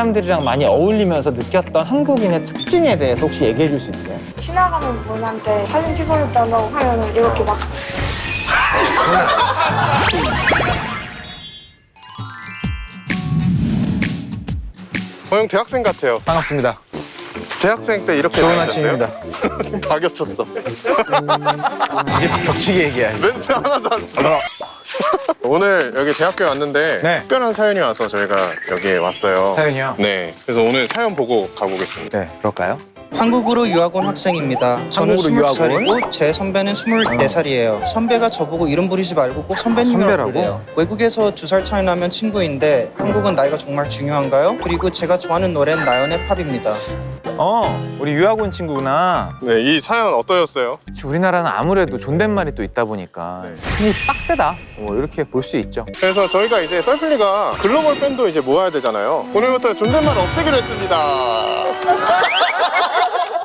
사람들이랑 많이 어울리면서 느꼈던 한국인의 특징에 대해서 혹시 얘기해 줄 수 있어요? 지나가는 분한테 사진 찍어달라고 하면 이렇게 막 형 대학생 같아요. 반갑습니다. 대학생 때 이렇게 좋은 다니셨어요? 아침입니다. 다 겹쳤어. 이제 격치게 얘기해. 멘트 하나도 안 써. 오늘 여기 대학교에 왔는데 네. 특별한 사연이 와서 저희가 여기에 왔어요. 사연이요? 네. 그래서 오늘 사연 보고 가보겠습니다. 네, 그럴까요? 한국으로 유학 온 학생입니다. 저는 한국으로 20살이고 제 선배는 24살이에요. 선배가 저보고 이름 부리지 말고 꼭 선배님이라고 선배라고? 부르래요. 외국에서 2살 차이 나면 친구인데 한국은 나이가 정말 중요한가요? 그리고 제가 좋아하는 노래는 나연의 팝입니다. 우리 유학 온 친구구나. 네, 이 사연 어떠셨어요? 우리나라는 아무래도 존댓말이 또 있다 보니까 힘이 빡세다. 이렇게 볼 수 있죠. 그래서 저희가 이제 썰플리가 글로벌 밴도 이제 모아야 되잖아요. 오늘부터 존댓말 없애기로 했습니다.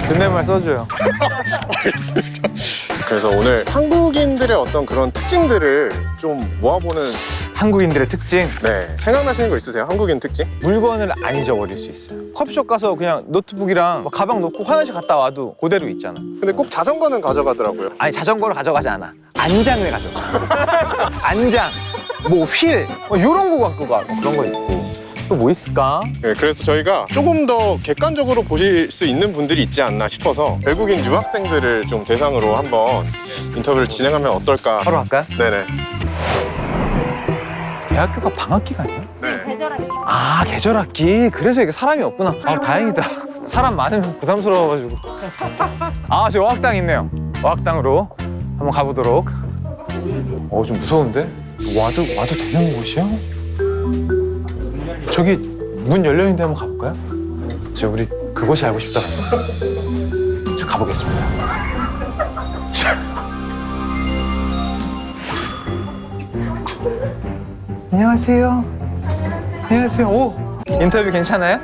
존댓말 써줘요. 알겠습니다. 그래서 오늘 한국인들의 어떤 그런 특징들을 좀 모아보는 한국인들의 특징. 네. 생각나시는 거 있으세요? 한국인 특징? 물건을 안 잊어버릴 수 있어요. 커피숍 가서 그냥 노트북이랑 가방 놓고 화장실 갔다 와도 그대로 있잖아. 근데 꼭 자전거는 가져가더라고요. 아니 자전거를 가져가지 않아. 안장을 가져가. 안장, 뭐 휠, 이런 거 갖고 가. 그런 거 있고. 또 뭐 있을까? 네, 그래서 저희가 조금 더 객관적으로 보실 수 있는 분들이 있지 않나 싶어서 외국인 유학생들을 좀 대상으로 한번 인터뷰를 진행하면 어떨까? 바로 할까요? 네네. 대학교가 방학 기간이야? 네. 아, 계절학기. 그래서 이게 사람이 없구나. 아, 다행이다. 사람 많으면 부담스러워가지고. 아, 저 어학당 있네요. 어학당으로 한번 가보도록. 좀 무서운데? 와도 되는 곳이야? 저기 문 열려있는데 한번 가볼까요? 우리 그곳이 알고 싶다. 저 가보겠습니다. 안녕하세요. 안녕하세요. 인터뷰 괜찮아요?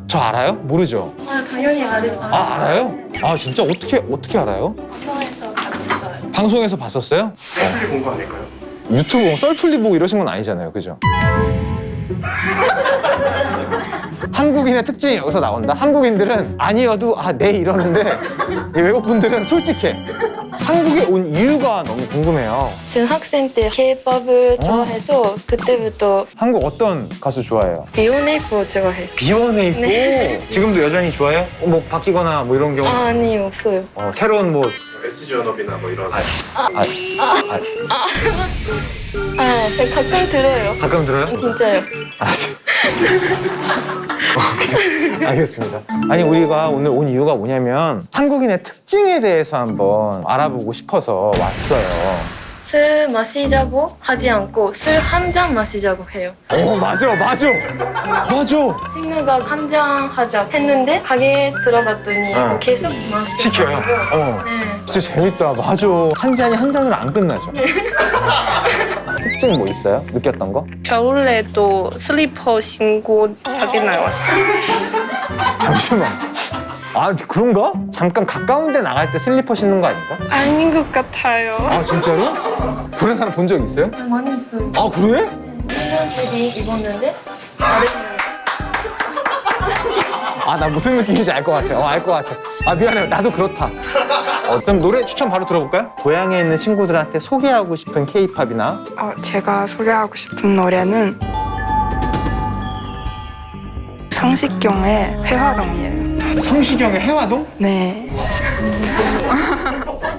저 알아요? 모르죠? 당연히 알죠. 아, 알아요? 아, 진짜? 어떻게 알아요? 방송에서 봤어요. 방송에서 봤었어요? 썰플리 본 거 아닐까요? 유튜브 썰풀리 보고 이러신 건 아니잖아요, 그죠? 한국인의 특징이 여기서 나온다? 한국인들은 아니어도 네 이러는데 이 외국분들은 솔직해. 한국에 온 이유가 너무 궁금해요. 중학생 때 K-팝을 좋아해서 그때부터 한국 어떤 가수 좋아해요? 비욘에이프 좋아해요. 비욘에이프? 네. 지금도 여전히 좋아해요? 뭐 바뀌거나 뭐 이런 경우? 아니 없어요. 새로운 뭐 SG 연합이나 뭐 이런. 가끔 들어요. 가끔 들어요? 진짜요. 알았어요. 오케이. 알겠습니다. 아니 우리가 오늘 온 이유가 뭐냐면 한국인의 특징에 대해서 한번 알아보고 싶어서 왔어요. 술 마시자고 하지 않고 술 한 잔 마시자고 해요. 맞아. 친구가 한 잔 하자 했는데 가게에 들어갔더니 계속 시켜요. 마시고 네. 진짜 재밌다. 맞아. 한 잔이 한 잔으로 안 끝나죠. 특징 뭐 있어요? 느꼈던 거? 겨울에도 슬리퍼 신고 밖에 나왔어요. 잠시만. 그런가? 잠깐 가까운 데 나갈 때 슬리퍼 신는 거 아닌가? 아닌 것 같아요. 진짜로? 그런 사람 본 적 있어요? 많이 있어요. 그래? 1년 패딩 입었는데 다른 나 무슨 느낌인지 알 것 같아. 알 것 같아. 미안해요. 나도 그렇다. 그럼 노래 추천 바로 들어볼까요? 고향에 있는 친구들한테 소개하고 싶은 K-팝이나 제가 소개하고 싶은 노래는 성시경의 회화동이에요. 성시경의 해화동? 네,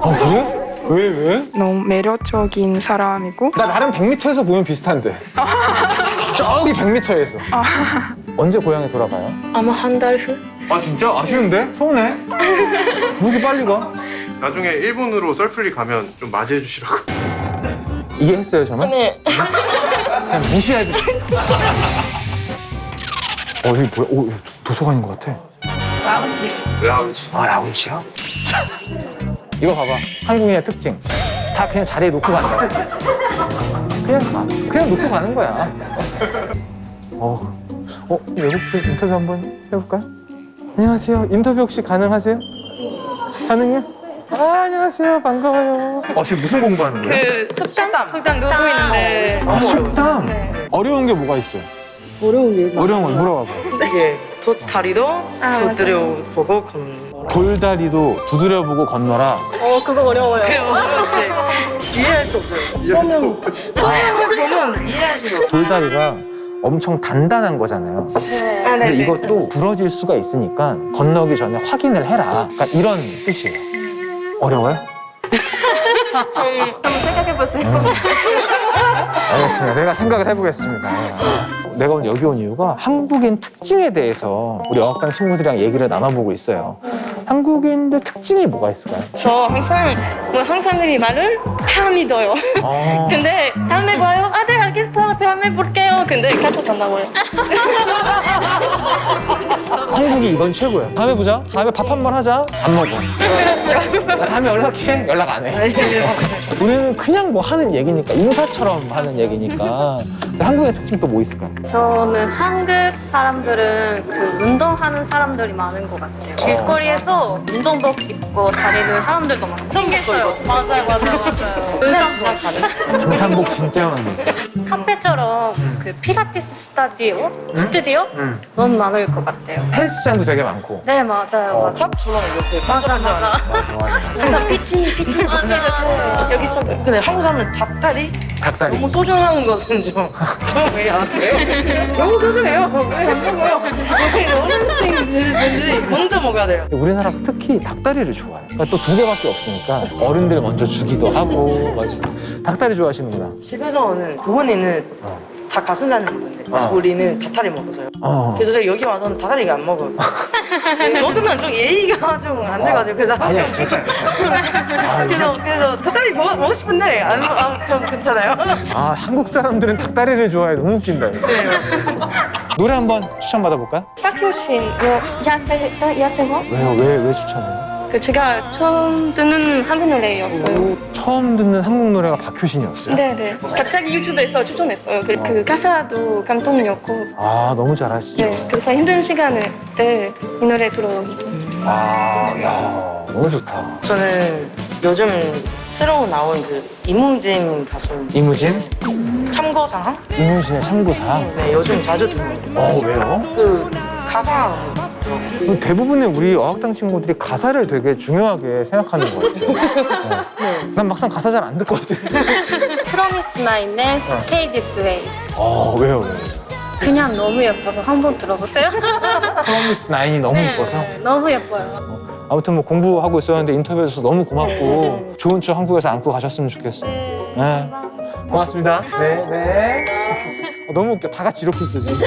그래? 왜? 너무 매력적인 사람이고 나 나름 100m에서 보면 비슷한데. 저기 100m에서. 언제 고향에 돌아가요? 아마 한 달 후? 진짜? 아쉬운데? 서운해. 왜 이렇게 빨리 가? 나중에 일본으로 썰플리 가면 좀 맞이해 주시라고. 이해했어요, 저는? 네. 그냥 무시해야 돼. 이게 뭐야? 도서관인 것 같아. 라운지. 라운지야? 이거 봐봐. 한국인의 특징. 다 그냥 자리에 놓고 간다. 그냥 놓고 가는 거야. 외국분 인터뷰 한번 해볼까요? 안녕하세요. 인터뷰 혹시 가능하세요? 가능해요? 안녕하세요. 반가워요. 지금 무슨 공부하는 거예요? 속담 누고 있는데 속담? 어려운 게 뭐가 있어요? 어려운 걸 물어봐봐. 이게 도다리도 두드려보고 돌다리도 두드려보고 건너라. 그거 어려워요. 어렵지. 이해할 수 없어요. 설명을 보면 이해할 수 없어요. 돌다리가 엄청 단단한 거잖아요. 근데 이것도 부러질 수가 있으니까 건너기 전에 확인을 해라. 그러니까 이런 뜻이에요. 어려워요? 한번 생각해보세요. 알겠습니다. 내가 생각을 해보겠습니다. 내가 오늘 여기 온 이유가 한국인 특징에 대해서 우리 어학당 친구들이랑 얘기를 나눠보고 있어요. 한국인들 특징이 뭐가 있을까요? 저 항상 한국사람들이 말을 다 믿어요. 근데 다음에 봐요. 아, 네 알겠어. 다음에 볼게요. 근데 카톡 안 나와요. 한국이 이건 최고예요. 다음에 보자. 다음에 밥 한 번 하자. 안 먹어. 나 다음에 연락해. 연락 안 해. 우리는 그냥 뭐 하는 얘기니까 인사처럼 하는 얘기니까. 근데 한국의 특징 또 뭐 있을까요? 저는 한국 사람들은 그 운동하는 사람들이 많은 것 같아요. 길거리에서 운동복 입고 다니는 사람들도 많고. 신기했어요. 맞아요. 등산복 진짜 많네. 카페처럼 그 필라테스 스튜디오 너무 많을 것 같아요. 헬스장도 되게 많고. 네, 맞아요. 컵처럼 이렇게 맞아. 그래서 피치 맞아. 여기 저기. 근데 한국 사람은 닭다리 닭다리. 너무 소중한 것은 좀 왜 알았어요? 너무 소중해요. 왜 안 먹어요? 어른층들이 먼저 먹어야 돼요. 우리나라가 특히 닭다리를 좋아해요. 그러니까 또 두 개밖에 없으니까 어른들 먼저 주기도 하고. 닭다리 좋아하시는구나. 집에서는 부모님은 다 가슴살이 먹는데 우리는 닭다리 먹어서요. 그래서 제가 여기 와서는 닭다리가 안 먹어요. 먹으면 좀 예의가 좀 안 돼가지고 그래서 아니야, 괜찮아. 그래서 닭다리 먹고 싶은데 그럼 괜찮아요. 아, 한국 사람들은 닭다리를 좋아해. 너무 웃긴다. 이거. 노래 한번 추천받아볼까요? 박효신, 야세모? 왜요? 왜 추천해요? 그 제가 처음 듣는 한국 노래였어요. 처음 듣는 한국 노래가 박효신이었어요? 네네. 갑자기 유튜브에서 추천했어요. 그 가사도 감동이었고. 아, 너무 잘하시죠? 네. 그래서 힘든 시간에 때 이 노래 들어요. 아, 야, 너무 좋다. 저는 요즘 새로 나온 그 이문진 가수 이무진? 참고상? 이무진의 참고상? 네, 요즘 자주 듣는 왜요? 그 가사 대부분의 우리 어학당 친구들이 가사를 되게 중요하게 생각하는 것 같아요. 난 막상 가사 잘 안 듣 것 같아. 프로미스 나인의 Stay This Way. 왜요? 그냥 너무 예뻐서 한번 들어보세요. 프로미스 나인이 너무 예뻐서. 네, 너무 예뻐요. 아무튼 뭐 공부하고 있었는데 인터뷰해줘서 너무 고맙고 좋은 추억 한국에서 안고 가셨으면 좋겠어요. 네. 고맙습니다. 네. 너무 웃겨. 다 같이 이렇게 있어 지금.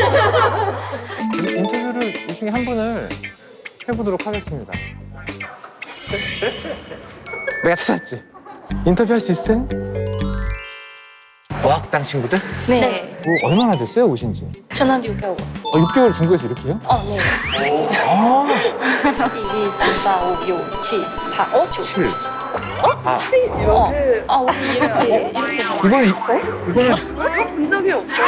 인터뷰를 이 중에 한 분을 해보도록 하겠습니다. 내가 찾았지. 인터뷰 할 수 있어요? 어학당 친구들? 네. 얼마나 됐어요 오신 지? 저는 6개월. 6개월 중국에서 이렇게 해요? 네. 1, 2, 3, 4, 5, 6, 7, 8, 9, 10. 우리 이렇게. 이거는 본 적이 없어요.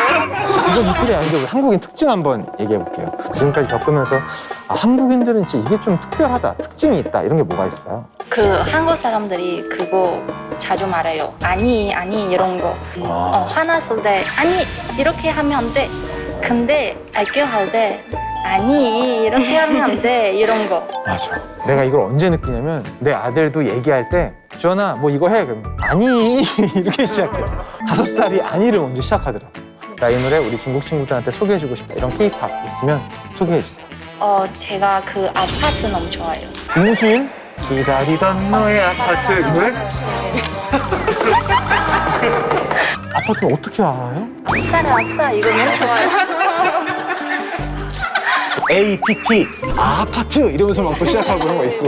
이건 이틀이 아닌데 우리 한국인 특징 한번 얘기해 볼게요. 지금까지 겪으면서 한국인들은 진짜 이게 좀 특별하다, 특징이 있다 이런 게 뭐가 있을까요? 그 한국 사람들이 그거 자주 말해요. 아니 이런 거. 화났을 때 아니 이렇게 하면 안 돼. 근데 애교할 때 아니 이렇게 하면 안 돼. 이런 거. 맞아. 내가 이걸 언제 느끼냐면 내 아들도 얘기할 때 주연아 뭐 이거 해 그러면 아니 이렇게 시작해. 5살이 아니를 먼저 시작하더라. 나 이 노래 우리 중국 친구들한테 소개해주고 싶다. 이런 K-팝 있으면 소개해주세요. 제가 그 아파트 너무 좋아해요. 임수인 기다리던 너의 아파트 이 노래? 아파트는 어떻게 알아요? 아싸 이거 너무 좋아요. APT 아파트 이러면서 막 또 시작하고 그런 거 있어.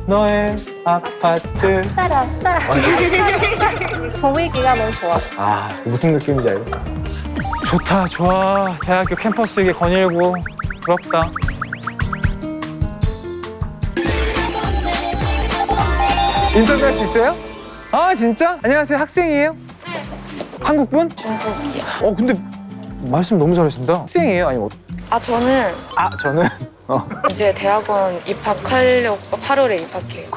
너의 아파트. 아싸. 분위기가 너무 좋아. 무슨 느낌인지 알죠? 좋다 좋아. 대학교 캠퍼스 이게 거닐고 부럽다. 인터뷰할 수 있어요? 진짜? 안녕하세요 학생이에요? 네. 한국분? 중국이요. 근데 말씀 너무 잘하신다. 학생이에요? 아니면 저는 저는 이제 대학원 입학하려고 8월에 입학해요.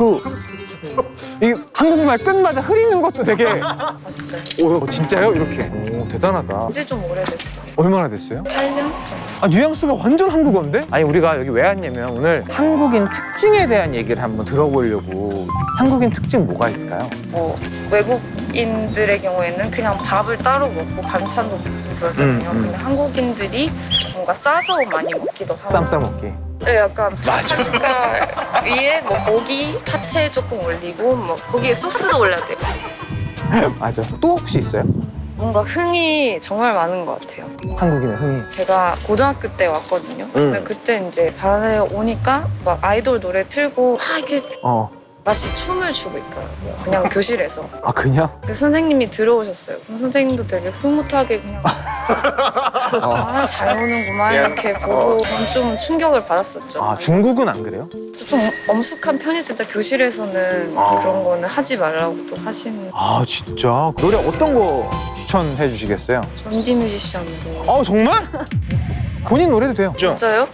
이 한국말 끝마다 흐리는 것도 되게 아 진짜요? 오 진짜요? 이렇게 오 대단하다. 이제 좀 오래됐어요. 얼마나 됐어요? 8년 정도. 아 뉘앙스가 완전 한국어인데? 아니 우리가 여기 왜 왔냐면 오늘 한국인 특징에 대한 얘기를 한번 들어보려고. 한국인 특징 뭐가 있을까요? 뭐 외국인들의 경우에는 그냥 밥을 따로 먹고 반찬도 먹고 그러잖아요. 근데 한국인들이 뭔가 싸서 많이 먹기도 하고. 쌈 싸먹기. 네, 약간 숟갈 위에 뭐 고기, 파채 조금 올리고 뭐 거기에 소스도 올려야 돼요. 맞아. 또 혹시 있어요? 뭔가 흥이 정말 많은 것 같아요. 한국인의 흥이. 제가 고등학교 때 왔거든요. 근데 그때 이제 반에 오니까 막 아이돌 노래 틀고 막 이렇게 다시 춤을 추고 있더라고요. 그냥 교실에서. 아 그냥? 그 선생님이 들어오셨어요. 그럼 선생님도 되게 흐뭇하게 그냥 아, 잘 노는구만 이렇게 보고 전 좀 충격을 받았었죠. 아 중국은 안 그래요? 좀 엄숙한 편이지만 교실에서는 그런 거는 하지 말라고 또 하시는. 아 진짜? 노래 어떤 거 추천해 주시겠어요? 존디 뮤지션으로. 아 정말? 본인 노래도 돼요. 진짜요?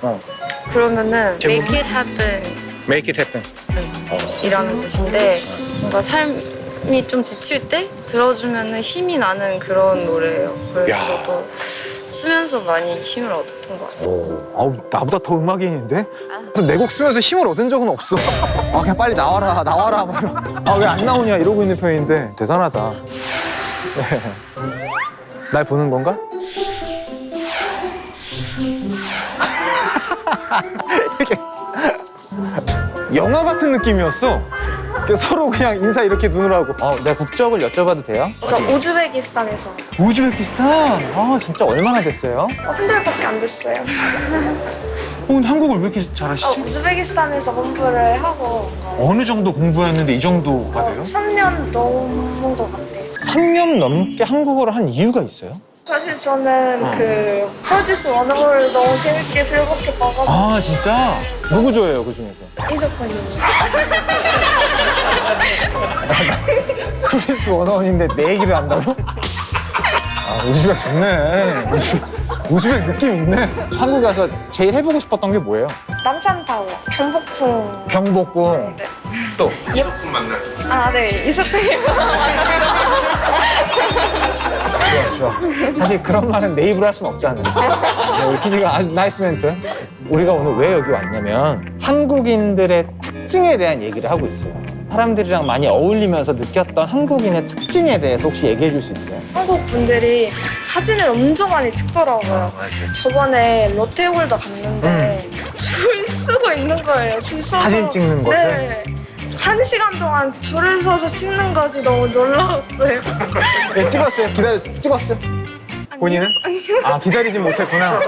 그러면은 Make It Happen Make it happen. 이라는 곳인데 뭔가 삶이 좀 지칠 때 들어주면 힘이 나는 그런 노래예요. 그래서 저도 쓰면서 많이 힘을 얻었던 것 같아요. 아우 나보다 더 음악인인데? 내 곡 쓰면서 힘을 얻은 적은 없어. 아 그냥 빨리 나와라 나와라. 아 왜 안 나오냐 이러고 있는 편인데 대단하다. 네. 날 보는 건가? 이렇게 영화 같은 느낌이었어. 서로 그냥 인사 이렇게 눈으로 하고. 내가 국적을 여쭤봐도 돼요? 저 우즈베키스탄에서 우즈베키스탄? 아 진짜 얼마나 됐어요? 한 달밖에 안 됐어요. 근데 한국을 왜 이렇게 잘하시지? 우즈베키스탄에서 공부를 하고 어느 정도 공부했는데 이 정도가 돼요? 3년 넘은 것 같아요. 3년 넘게 한국어를 한 이유가 있어요? 사실 저는 그 프로듀스 원어를 너무 재밌게 즐겁게 봐가지고 아 진짜? 누구 좋아해요 그 중에서? 이석훈님. 프린스 원어원인데 내 얘기를 한다고? 아 우즈벡 좋네. 우즈벡 느낌 있네. 한국에 와서 제일 해보고 싶었던 게 뭐예요? 남산타워, 경복궁. 경복궁. 네. 또? 이석훈 만날. 아, 네. 이석훈님. 좋아. 사실 그런 말은 내 입으로 할 수는 없잖아요. 네, 우리 PD가 아주 나이스 멘트. 우리가 오늘 왜 여기 왔냐면 한국인들의 특징에 대한 얘기를 하고 있어요. 사람들이랑 많이 어울리면서 느꼈던 한국인의 특징에 대해서 혹시 얘기해 줄 수 있어요? 한국 분들이 사진을 엄청 많이 찍더라고요. 저번에 롯데월드 갔는데 줄 쓰고 있는 거예요. 줄 서서. 사진 찍는 거죠? 네. 1시간 동안 줄을 서서 찍는 거지 너무 놀라웠어요. 네, 찍었어요. 찍었어요. 본인은? 아 기다리진 못했구나.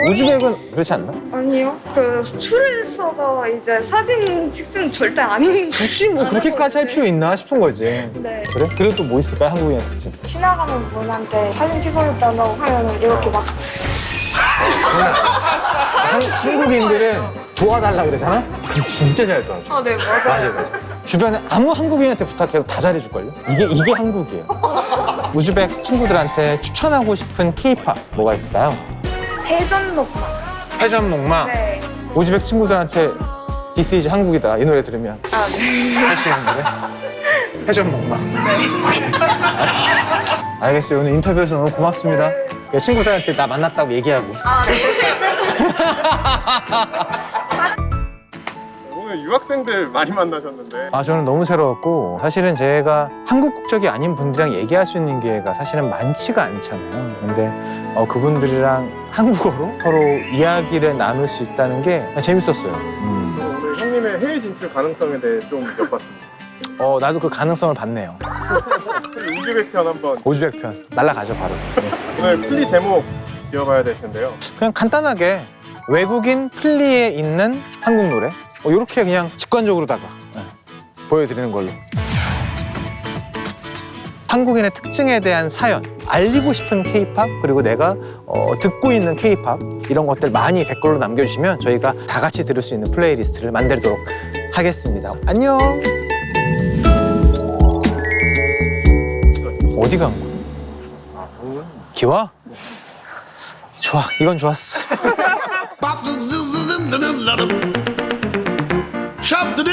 우즈벡은 그렇지 않나? 아니요. 그 줄을 서서 이제 사진 찍지는 절대 아닌. 굳이 뭐 그렇게까지 할 필요 있나 싶은 거지. 네. 그래? 그리고 또 뭐 있을까요? 한국인의 특징. 지나가는 분한테 사진 찍어달라고 하면 이렇게 막 한국인들은 도와달라 그러잖아? 그럼 진짜 잘 도와줘. 네, 맞아요. 맞아. 주변에 아무 한국인한테 부탁해도 다 잘해줄걸요? 이게 한국이에요. 우즈벡 친구들한테 추천하고 싶은 K-팝 뭐가 있을까요? 회전목마. 회전목마. 네. 우즈벡 친구들한테 This is 한국이다 이 노래 들으면 아, 네. 할 수 있는 노래? 회전목마. 오케이. 알겠어요. 오늘 인터뷰에서 너무 고맙습니다. 내 친구들한테 나 만났다고 얘기하고. 아, 네. 오늘 유학생들 많이 만나셨는데 저는 너무 새로웠고 사실은 제가 한국 국적이 아닌 분들이랑 얘기할 수 있는 기회가 사실은 많지가 않잖아요. 근데 그분들이랑 한국어로 서로 이야기를 나눌 수 있다는 게 재밌었어요. 오늘 형님의 해외 진출 가능성에 대해 좀 엿봤습니다. 나도 그 가능성을 봤네요. 우즈벡 편 한번. 우즈벡 편 날라가죠 바로. 네. 오늘 플리 제목 지어봐야 될 텐데요. 그냥 간단하게 외국인 플리에 있는 한국 노래 이렇게 그냥 직관적으로다가 보여드리는 걸로. 한국인의 특징에 대한 사연, 알리고 싶은 K-팝 그리고 내가 듣고 있는 K-팝 이런 것들 많이 댓글로 남겨주시면 저희가 다 같이 들을 수 있는 플레이리스트를 만들도록 하겠습니다. 안녕. 어디 간 거야? 기와? 좋아, 이건 좋았어. Shop the